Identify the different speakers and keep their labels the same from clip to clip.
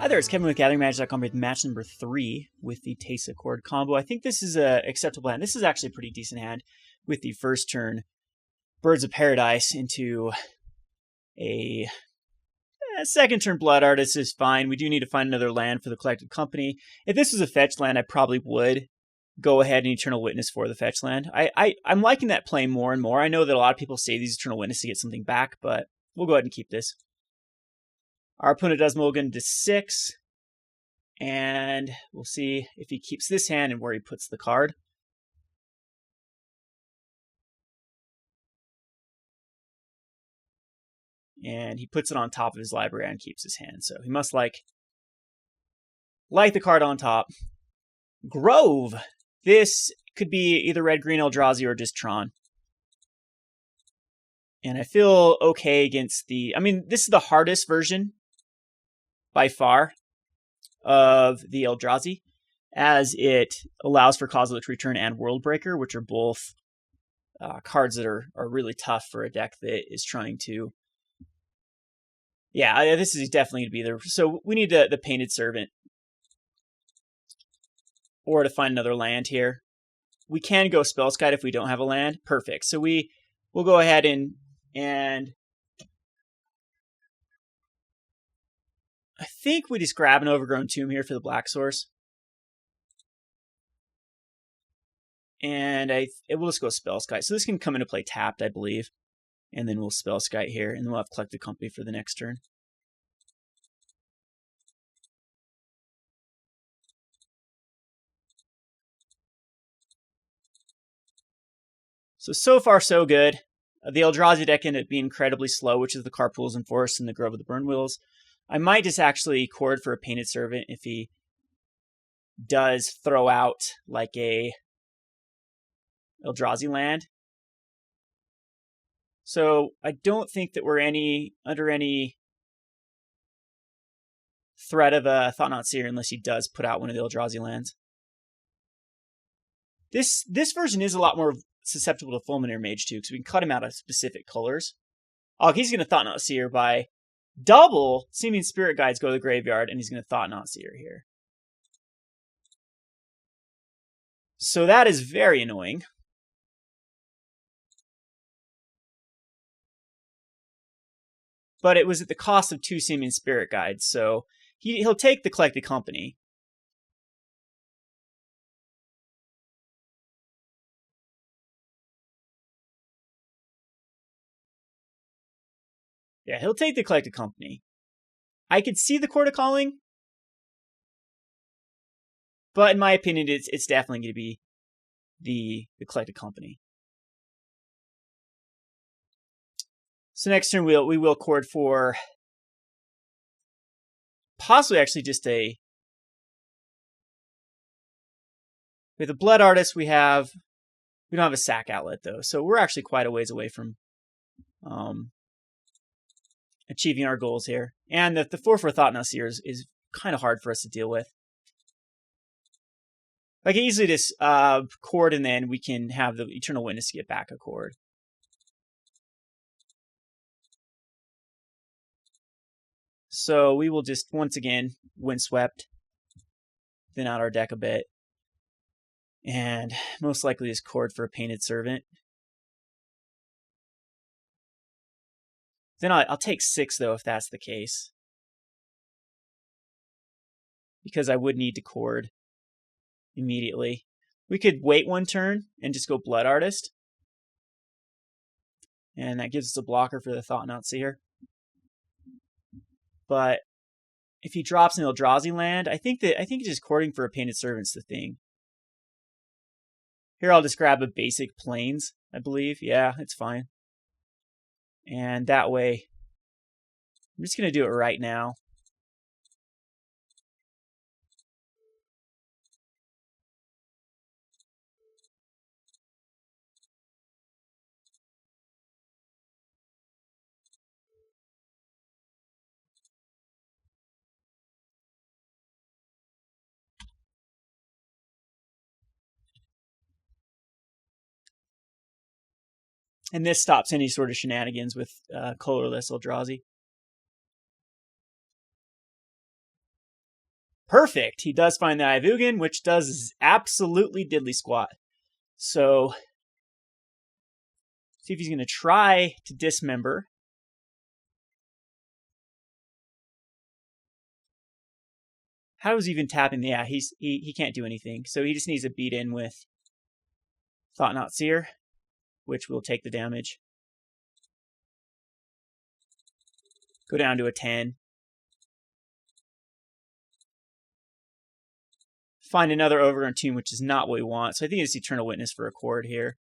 Speaker 1: Hi there, it's Kevin with GatheringMagic.com with match number 3 with the Teysa Chord combo. I think this is an acceptable hand. This is actually a pretty decent hand with the first turn Birds of Paradise into a second turn Blood Artist is fine. We do need to find another land for the Collected Company. If this was a fetch land, I probably would go ahead and Eternal Witness for the fetch land. I'm liking that play more and more. I know that a lot of people say these Eternal Witness to get something back, but we'll go ahead and keep this. Our opponent does mulligan to 6, and we'll see if he keeps this hand and where he puts the card. And he puts it on top of his library and keeps his hand, so he must like the card on top. Grove. This could be either red-green Eldrazi or just Tron. And I feel okay against the... I mean, this is the hardest version by far of the Eldrazi, as it allows for Cosmic Return and Worldbreaker, which are both cards that are really tough for a deck that is trying to... Yeah, this is definitely going to be there. So we need the Painted Servant, or to find another land here. We can go Spellskite if we don't have a land. Perfect. So we'll go ahead and I think we just grab an Overgrown Tomb here for the black source. And we'll just go Spellskite. So this can come into play tapped, I believe. And then we'll Spellskite here, and then we'll have Collected Company for the next turn. So far, so good. The Eldrazi deck ended up being incredibly slow, which is the Carpools and Forests and the Grove of the Burnwillows. I might just actually Chord for a Painted Servant if he does throw out like a Eldrazi land. So I don't think that we're under any threat of a Thought-Knot Seer unless he does put out one of the Eldrazi lands. This version is a lot more susceptible to Fulminator Mage too, because we can cut him out of specific colors. Oh, he's going to Thought-Knot Seer by double Seeming Spirit Guides go to the graveyard, and he's going to Thought-Knot Seer here. So that is very annoying. But it was at the cost of 2 Seeming Spirit Guides, so he'll take the Collected Company. Yeah, he'll take the Collected Company. I could see the Chord of Calling, but in my opinion, it's definitely going to be the Collected Company. So next turn we will Chord for possibly actually just with a Blood Artist we don't have a sack outlet though, so we're actually quite a ways away from achieving our goals here. And the 4/4 Thought-Knot Seer is kind of hard for us to deal with. I can easily just Chord, and then we can have the Eternal Witness get back a Chord. So we will just, once again, Windswept, thin out our deck a bit. And most likely just Chord for a Painted Servant. Then I'll take 6, though, if that's the case. Because I would need to Chord immediately. We could wait one turn and just go Blood Artist. And that gives us a blocker for the Thought-Knot Seer. But if he drops an Eldrazi land, I think just Chording for a Painted Servant's the thing. Here I'll just grab a basic Plains, I believe. Yeah, it's fine. And that way, I'm just going to do it right now. And this stops any sort of shenanigans with colorless Eldrazi. Perfect. He does find the Eye of Ugin, which does absolutely diddly squat. So, see if he's going to try to dismember. How is he even tapping? Yeah, he can't do anything. So he just needs to beat in with Thought-Knot Seer, which will take the damage. Go down to a 10. Find another Overgrown Tomb, which is not what we want. So I think it's Eternal Witness for a Chord here.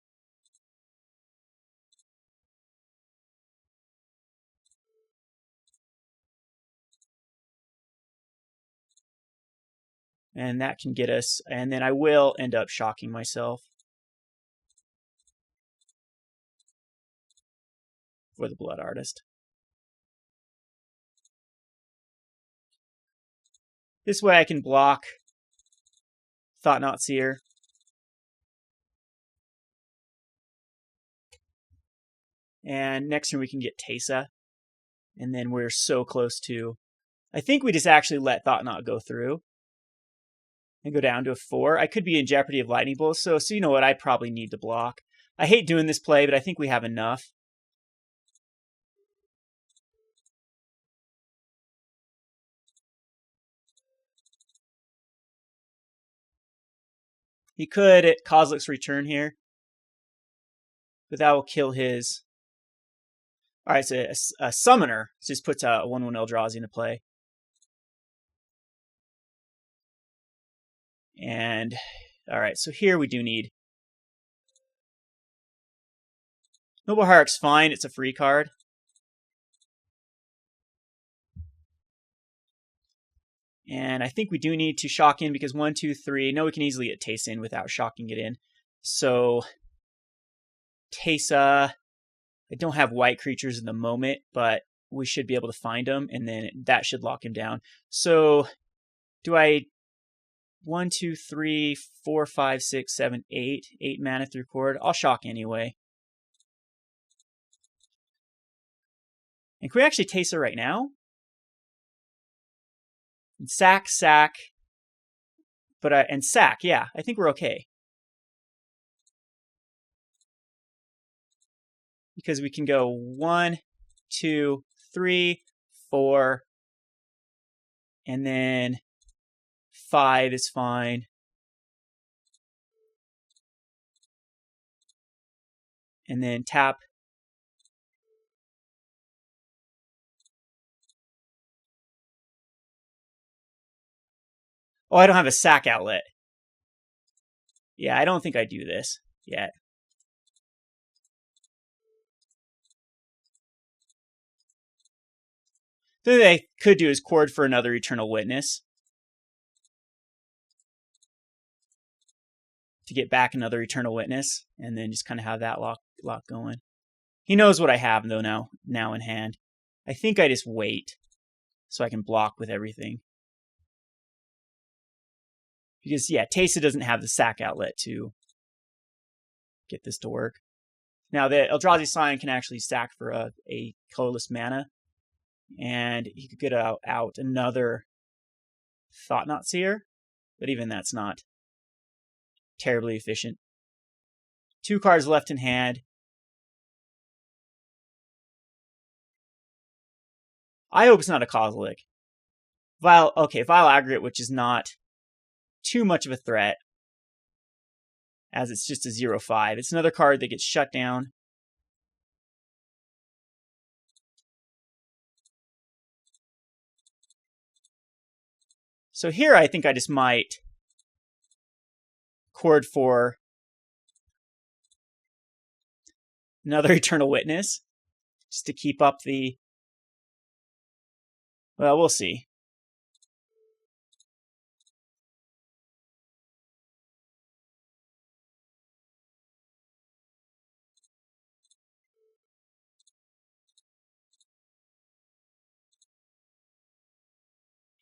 Speaker 1: And that can get us, and then I will end up shocking myself for the Blood Artist. This way I can block Thought-Knot Seer. And next turn we can get Teysa. And then we're so close to... I think we just actually let Thought-Knot go through. And go down to a 4. I could be in jeopardy of Lightning Bolt, so you know what, I probably need to block. I hate doing this play, but I think we have enough. He could at Kozilek's Return here. But that will kill his... Alright, so a Summoner just puts a 1/1 Eldrazi into play. And, alright, so here we do need... Noble Hierarch's fine, it's a free card. And I think we do need to shock in because 1, 2, 3... No, we can easily get Teysa in without shocking it in. So, Teysa... I don't have white creatures in the moment, but we should be able to find them, and then that should lock him down. So, do I... 1, 2, 3, 4, 5, 6, 7, 8. 8 mana through Chord. I'll shock anyway. And can we actually Teysa right now? And sack. But and sack, yeah. I think we're okay. Because we can go 1, 2, 3, 4. And then 5 is fine. And then tap. Oh, I don't have a sack outlet. Yeah, I don't think I do this yet. The thing I could do is Chord for another Eternal Witness. To get back another Eternal Witness, and then just kind of have that lock going. He knows what I have, though, now in hand. I think I just wait, so I can block with everything. Because, yeah, Teysa doesn't have the sack outlet to get this to work. Now, the Eldrazi Scion can actually sack for a colorless mana, and he could get out another Thought-Knot Seer, but even that's not terribly efficient. 2 cards left in hand. I hope it's not a Kozilek. Vile Aggregate, which is not too much of a threat, as it's just a 0/5. It's another card that gets shut down. So here I think I just might Chord for another Eternal Witness, just to keep up the... Well, we'll see.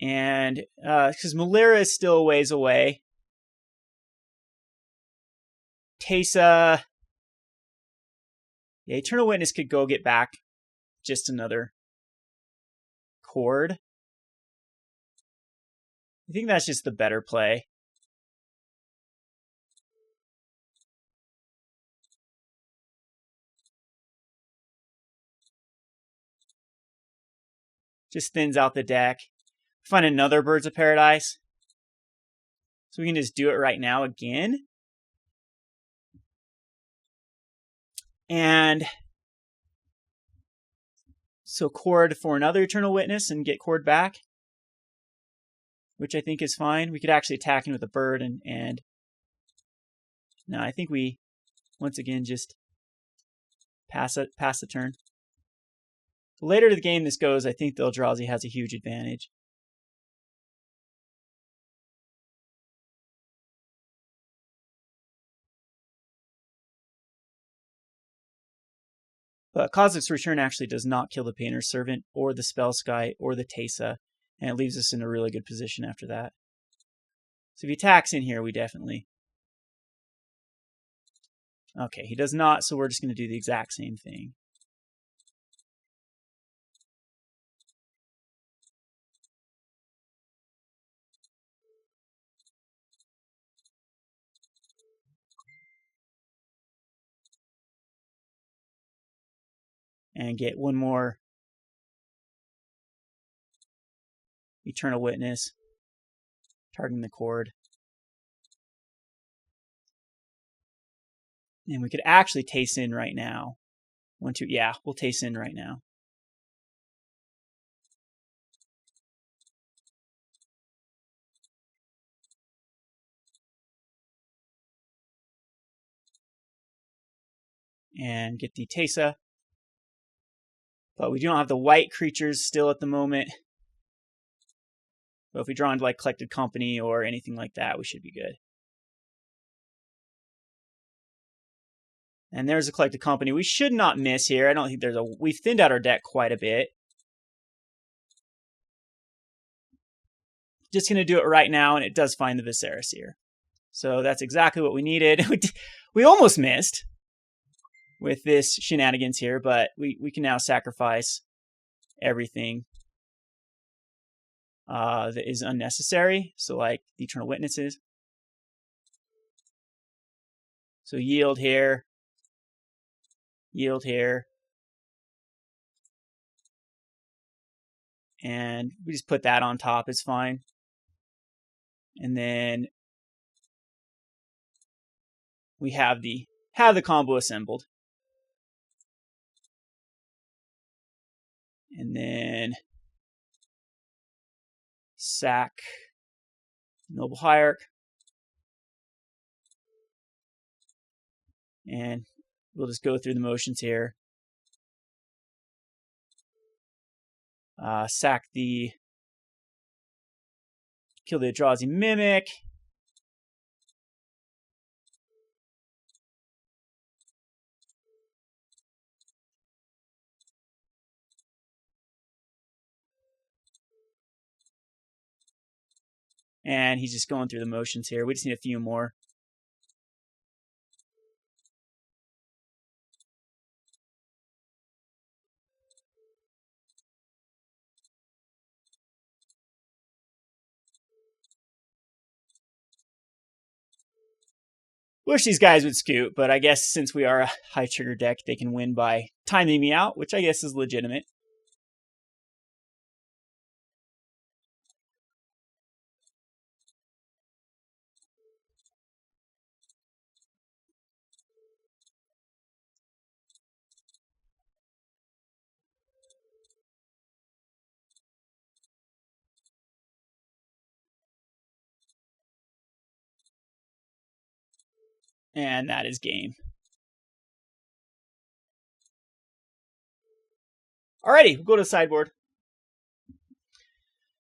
Speaker 1: And because Melira is still a ways away. Teysa... Yeah, Eternal Witness could go get back just another Chord. I think that's just the better play. Just thins out the deck. Find another Birds of Paradise. So we can just do it right now again. And so Chord for another Eternal Witness and get Chord back, which I think is fine. We could actually attack in with a bird and no, I think we once again just pass the turn. The later the game this goes, I think the Eldrazi has a huge advantage. But Kozilek's Return actually does not kill the Painter's Servant or the Spellskite or the Teysa, and it leaves us in a really good position after that. So if he attacks in here, we definitely... Okay, he does not, so we're just going to do the exact same thing. And get one more Eternal Witness, targeting the Chord. And we could actually Teysa in right now. 1, 2, yeah, we'll Teysa in right now. And get the Teysa. But we don't have the white creatures still at the moment. But if we draw into like Collected Company or anything like that, we should be good. And there's a Collected Company. We should not miss here. I don't think there's a... We've thinned out our deck quite a bit. Just going to do it right now, and it does find the Viscera Seer. So that's exactly what we needed. We almost missed with this shenanigans here, but we can now sacrifice everything that is unnecessary. So like the Eternal Witnesses. So yield here. Yield here. And we just put that on top, it's fine. And then we have the combo assembled. And then sack Noble Hierarch. And we'll just go through the motions here. Sack the... Kill the Eldrazi Mimic. And he's just going through the motions here. We just need a few more. Wish these guys would scoot, but I guess since we are a high trigger deck, they can win by timing me out, which I guess is legitimate. And that is game. Alrighty, we'll go to the sideboard.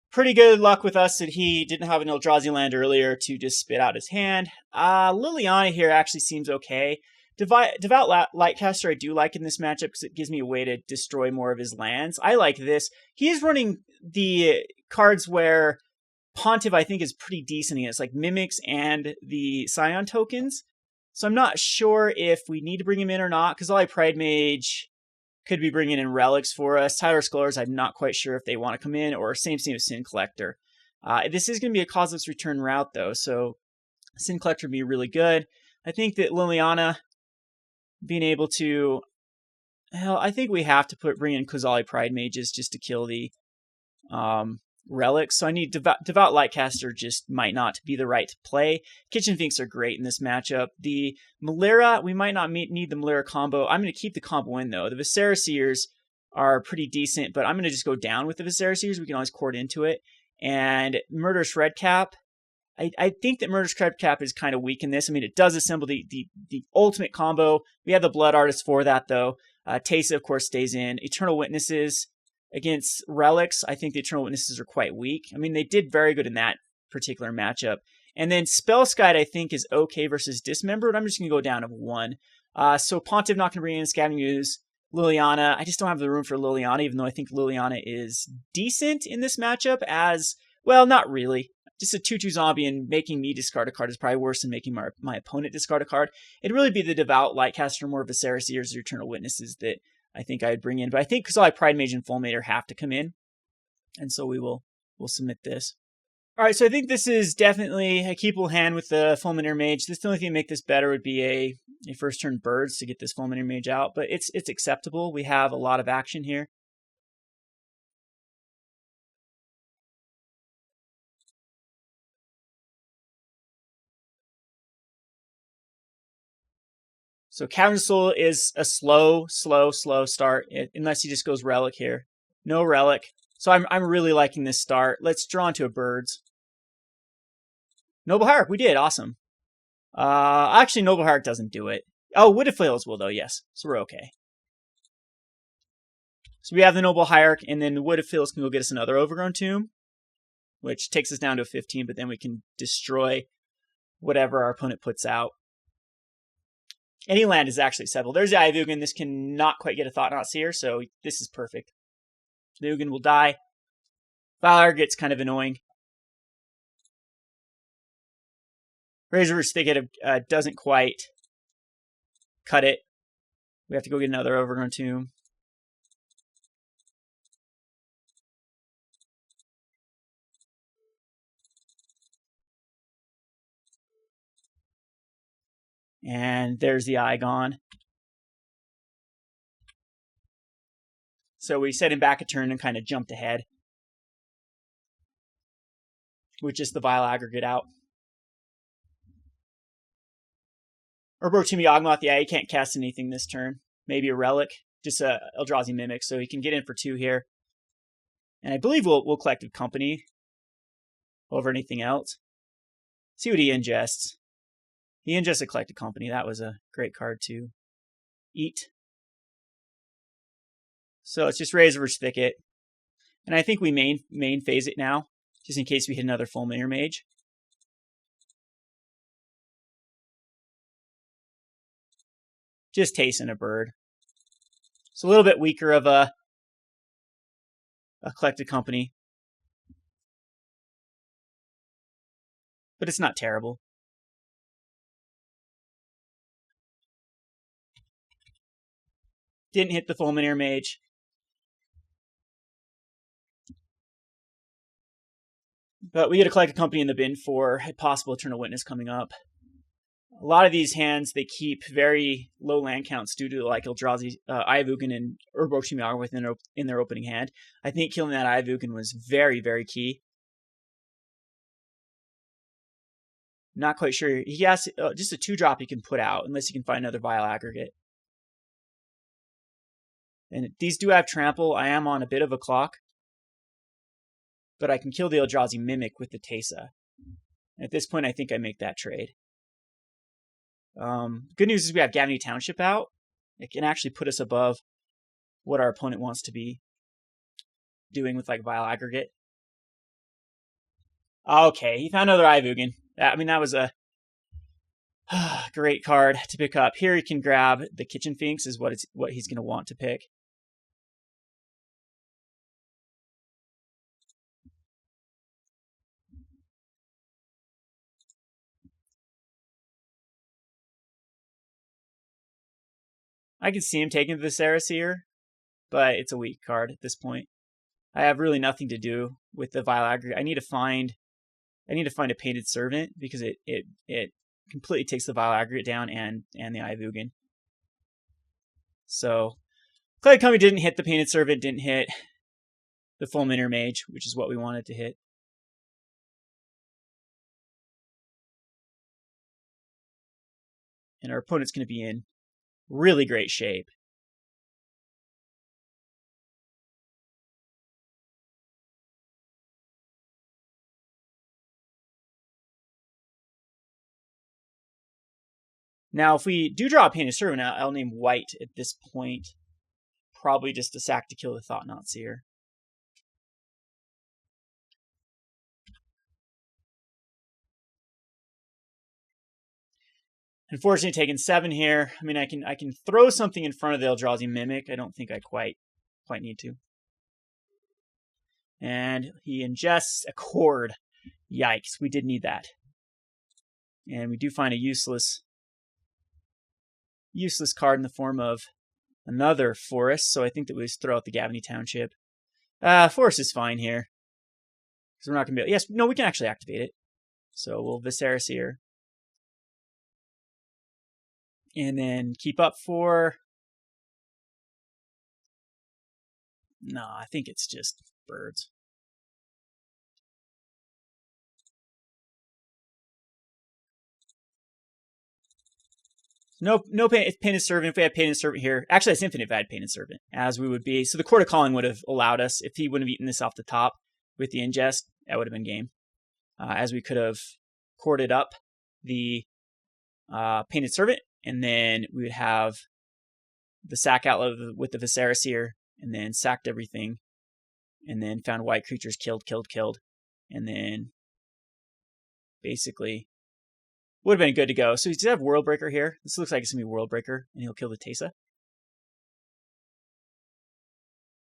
Speaker 1: Pretty good luck with us that he didn't have an Eldrazi land earlier to just spit out his hand. Liliana here actually seems okay. Devout Lightcaster I do like in this matchup because it gives me a way to destroy more of his lands. I like this. He is running the cards where Pontiff I think is pretty decent against, like Mimics and the Scion tokens. So I'm not sure if we need to bring him in or not, because Qasili Pridemage could be bringing in relics for us. Tidehollow Scullers, I'm not quite sure if they want to come in, or same with Sin Collector. This is going to be a causeless return route, though, so Sin Collector would be really good. I think that Liliana being able to... Hell, I think we have to bring in Qasili Pridemages just to kill the relics. So I need Devout Lightcaster just might not be the right play. Kitchen Finks are great in this matchup. The Melira, we might not need the Melira combo. I'm going to keep the combo in, though. The Viscera Seers are pretty decent, but I'm going to just go down with the Viscera Seers. We can always chord into it. And Murderous Redcap, I think that Murderous Redcap is kind of weak in this. I mean, it does assemble the ultimate combo. We have the Blood Artist for that, though. Teysa, of course, stays in. Eternal Witnesses against Relics, I think the Eternal Witnesses are quite weak. I mean, they did very good in that particular matchup. And then Spellskite, I think, is okay versus Dismembered. I'm just going to go down of 1. So Pontiff not going to bring in Scavenging Ooze. Liliana, I just don't have the room for Liliana, even though I think Liliana is decent in this matchup as, well, not really. Just a 2/2 zombie and making me discard a card is probably worse than making my opponent discard a card. It'd really be the Devout Lightcaster, more Viscera Seers or Eternal Witnesses that I think I'd bring in. But I think Qasili Pridemage and Fulminator have to come in. And so we'll submit this. All right, so I think this is definitely a keepable hand with the Fulminator Mage. The only thing to make this better would be a first turn Birds to get this Fulminator Mage out. But it's acceptable. We have a lot of action here. So Cavernous Soul is a slow start, unless he just goes Relic here. No Relic. So I'm really liking this start. Let's draw into a Birds. Noble Hierarch, we did. Awesome. Actually, Noble Hierarch doesn't do it. Oh, Wooded Foothills will, though, yes. So we're okay. So we have the Noble Hierarch, and then the Wooded Foothills can go get us another Overgrown Tomb, which takes us down to a 15, but then we can destroy whatever our opponent puts out. Any land is actually acceptable. There's the Eye of Ugin. This can not quite get a Thought-Knot Seer, so this is perfect. The Ugin will die. Valor gets kind of annoying. Razorverge Thicket doesn't quite cut it. We have to go get another Overgrown Tomb. And there's the eye gone. So we set him back a turn and kind of jumped ahead with just the Vile Aggregate out. Urborg Yawgmoth, yeah, he can't cast anything this turn. Maybe a Relic, just a Eldrazi Mimic, so he can get in for 2 here. And I believe we'll Collective Company over anything else. See what he ingests. He ingests a Collective Company. That was a great card to eat. So it's just Razorverge Thicket. And I think we main phase it now, just in case we hit another Fulminator Mage. Just Teysa and a Bird. It's a little bit weaker of a Collected Company. But it's not terrible. Didn't hit the Fulminator Mage. But we get a Collected Company in the bin for a possible Eternal Witness coming up. A lot of these hands, they keep very low land counts due to like Eldrazi, Eye of Ugin and Urborg Yawgmoth in their opening hand. I think killing that Eye of Ugin was very, very key. Not quite sure. He has just a 2-drop he can put out, unless he can find another Vile Aggregate. And these do have Trample. I am on a bit of a clock. But I can kill the Eldrazi Mimic with the Teysa. At this point, I think I make that trade. Good news is we have Gavony Township out. It can actually put us above what our opponent wants to be doing with like Vile Aggregate. Okay, he found another Eye of Ugin. I mean, that was a great card to pick up. Here he can grab the Kitchen Finks is what he's going to want to pick. I can see him taking the Viscera Seer, but it's a weak card at this point. I have really nothing to do with the Vile Aggregate. I need to find a Painted Servant because it completely takes the Vile Aggregate down and the Eye of Ugin. So Clay Cummy didn't hit the Painted Servant, didn't hit the Fulminator Mage, which is what we wanted to hit. And our opponent's going to be in really great shape. Now, if we do draw a Painted Servant, I'll name white at this point. Probably just a sack to kill the Thought-Knot Seer. Unfortunately, taking 7 here. I mean, I can throw something in front of the Eldrazi Mimic. I don't think I quite need to. And he ingests a Chord. Yikes, we did need that. And we do find a useless card in the form of another Forest, so I think that we just throw out the Gavony Township. Forest is fine here. Because we're not going to be able... Yes, no, we can actually activate it. So we'll Viscera Seer. And then keep up for... No, I think it's just birds. No Painted Servant. If we had Painted Servant here, actually it's infinite if I had Painted Servant, as we would be. So the Chord of Calling would have allowed us, if he wouldn't have eaten this off the top with the ingest, that would have been game. As we could have corded up the Painted Servant, and then we would have the sack outlet with the Viscera Seer, and then sacked everything, and then found white creatures, killed, and then basically would have been good to go. So he does have Worldbreaker here. This looks like it's going to be Worldbreaker, and he'll kill the Teysa.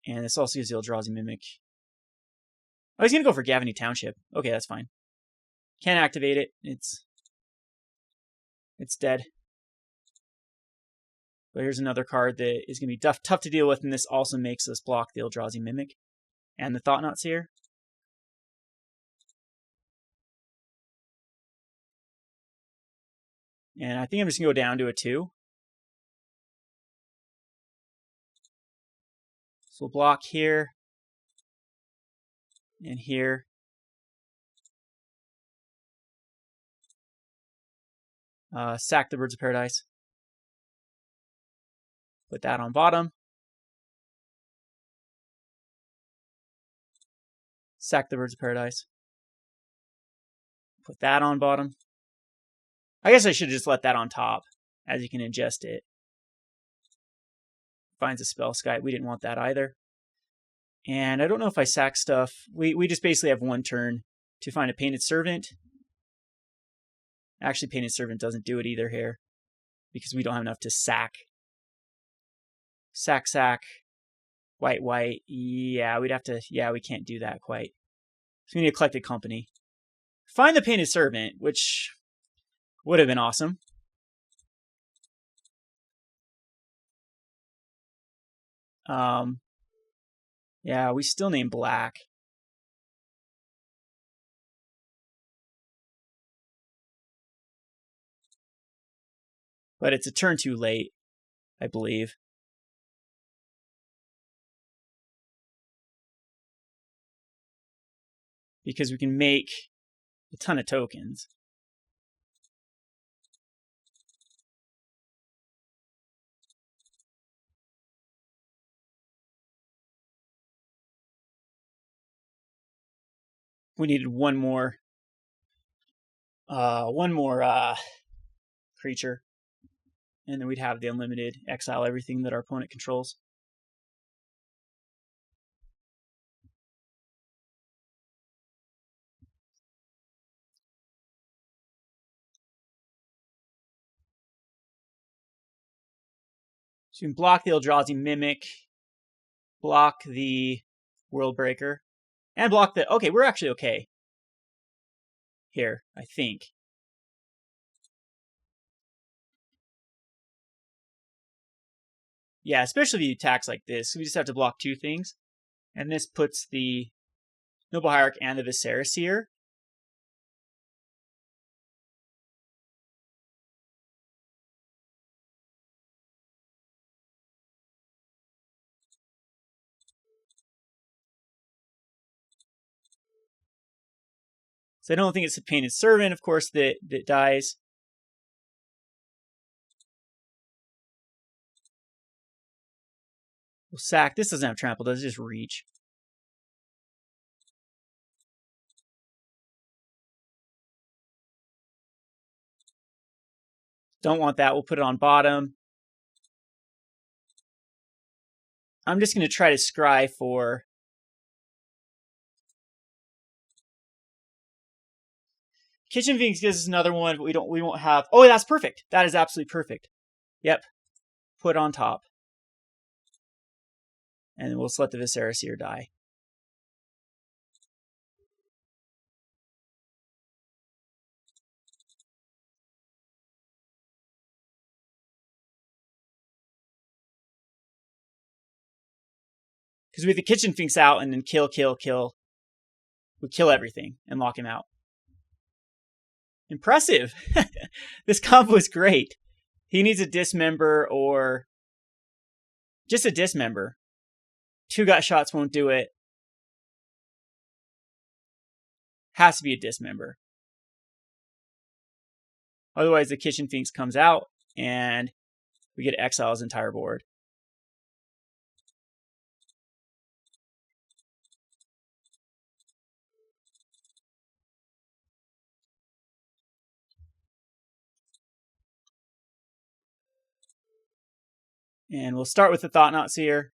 Speaker 1: And this also gives the Eldrazi Mimic. Oh, he's going to go for Gavony Township. Okay, that's fine. Can't activate it. It's dead. But here's another card that is going to be tough to deal with, and this also makes us block the Eldrazi Mimic and the Thought-Knot Seer. And I think I'm just going to go down to a 2. So we'll block here and here. Sack the Birds of Paradise. Put that on bottom. Sack the Birds of Paradise. Put that on bottom. I guess I should just let that on top, as you can ingest it. Finds a Spellskite. We didn't want that either. And I don't know if I sack stuff. We just basically have one turn to find a Painted Servant. Actually, Painted Servant doesn't do it either here, because we don't have enough to sack. Sack. White. Yeah, we'd have to... Yeah, we can't do that quite. So we need a Collected Company. Find the Painted Servant, which would have been awesome. Yeah, we still name black. But it's a turn too late, I believe. Because we can make a ton of tokens. We needed one more creature, and then we'd have the unlimited exile everything that our opponent controls. So you can block the Eldrazi Mimic, block the Worldbreaker, and block the... Okay, we're actually okay here, I think. Yeah, especially if you attacks like this. We just have to block 2 things. And this puts the Noble Hierarch and the Viscera Seer. So I don't think it's a Painted Servant, of course, that dies. We'll sack. This doesn't have trample, does it? Just reach. Don't want that. We'll put it on bottom. I'm just going to try to scry for... Kitchen Finks gives us another one, but we won't have... Oh, that's perfect. That is absolutely perfect. Yep. Put on top. And we'll just let the Viscera Seer die. Because with the Kitchen Finks out and then kill, we kill everything and lock him out. Impressive. This combo is great. He needs a Dismember or just a Dismember. 2 gut shots won't do it. Has to be a Dismember. Otherwise, the Kitchen Finks comes out and we get to exile his entire board. And we'll start with the Thought-Knot Seer.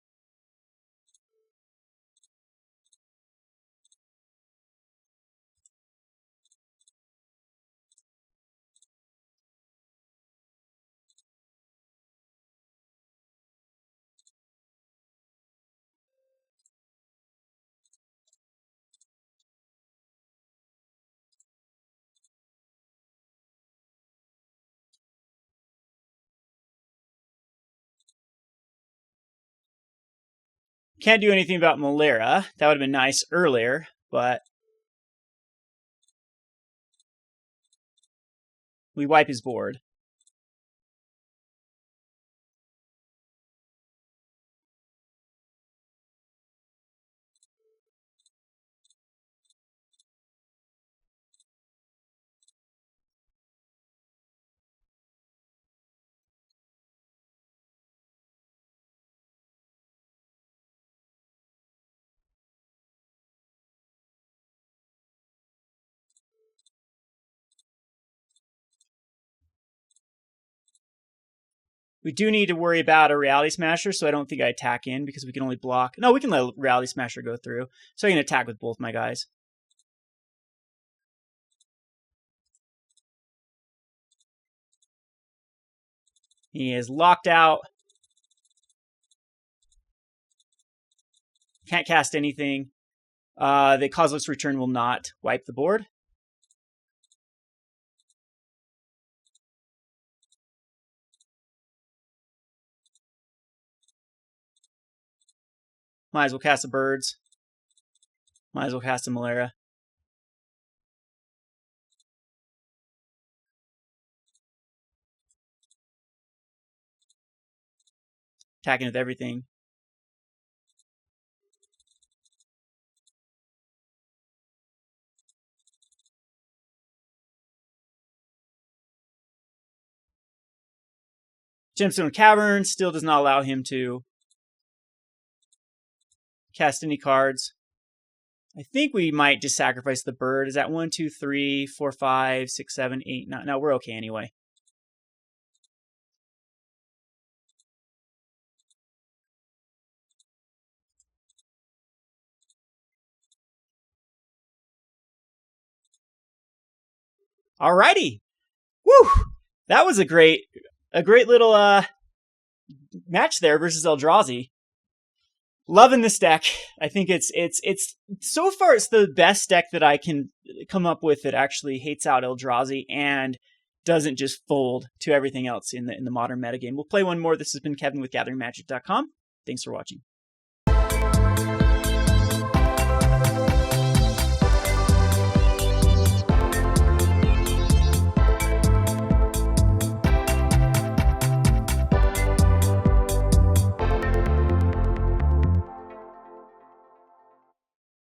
Speaker 1: Can't do anything about Melira. That would have been nice earlier, but we wipe his board. We do need to worry about a Reality Smasher, so I don't think I attack in because we can only block. No, we can let Reality Smasher go through. So I can attack with both my guys. He is locked out. Can't cast anything. The Causeless Return will not wipe the board. Might as well cast the birds. Might as well cast the Melira. Attacking with everything. Gemstone Cavern still does not allow him to cast any cards. I think we might just sacrifice the bird. Is that 1, 2, 3, 4, 5, 6, 7, 8, 9? No, we're okay anyway. Alrighty. Woo! That was a great little match there versus Eldrazi. Loving this deck. I think it's so far it's the best deck that I can come up with that actually hates out Eldrazi and doesn't just fold to everything else in the modern metagame. We'll play one more. This has been Kevin with GatheringMagic.com. Thanks for watching.